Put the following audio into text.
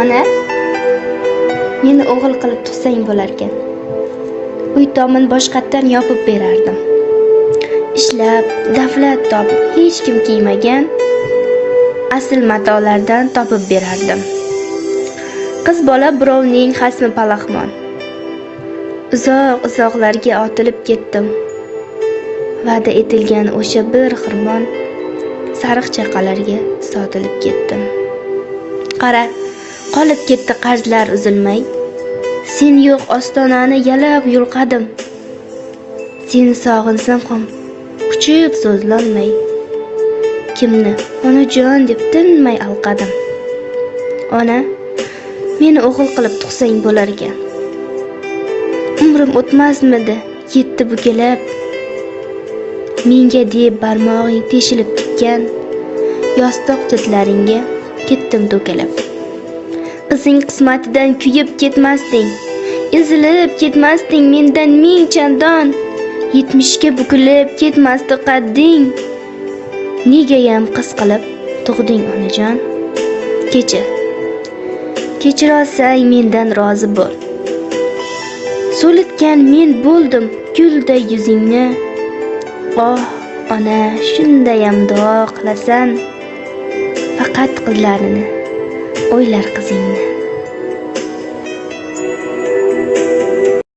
Ona, meni o'g'il qilib tug'sang bo'larkan. Uy tomin boshqatdan yopib berardim. Ishlab, davlat topib, hech kim kiymagan asl matolardan topib berardim. Qiz bola birovning xasmi palaxmon. Uzoq-uzoqlarga otilib ketdim. Va'da etilgan o'sha bir xirmon sariq chaqalarga sotilib ketdim. Qara, qolib ketdi qarzlar uzilmay. Sen yo'q ostonani yalab yulqadim. Seni sog'insam ham kuchib so'zlolmay. Kimni onajon deb tinmay alqadim. Ona, meni o'g'il qilib tug'sang bo'larkan. Umrim o'tmasmidi, yetdi bukilib. Menga deb barmog'ing teshilib ketgan yostiq chetlaringga ketdim to'kilib. Qizing qismatidan kuyib ketmasding, ezilib ketmasding mendan ming chandon. 70 ga bukilib ketmasdi qadding. Negayam qiz qilib tug'ding onajon? Kechirolsang mendan rozi bo'l. So'litgan men bo'ldim gulday yuzingni. Oh, ona, shundayam duo qilasan. Faqat qizlarini o'ylar qizingni.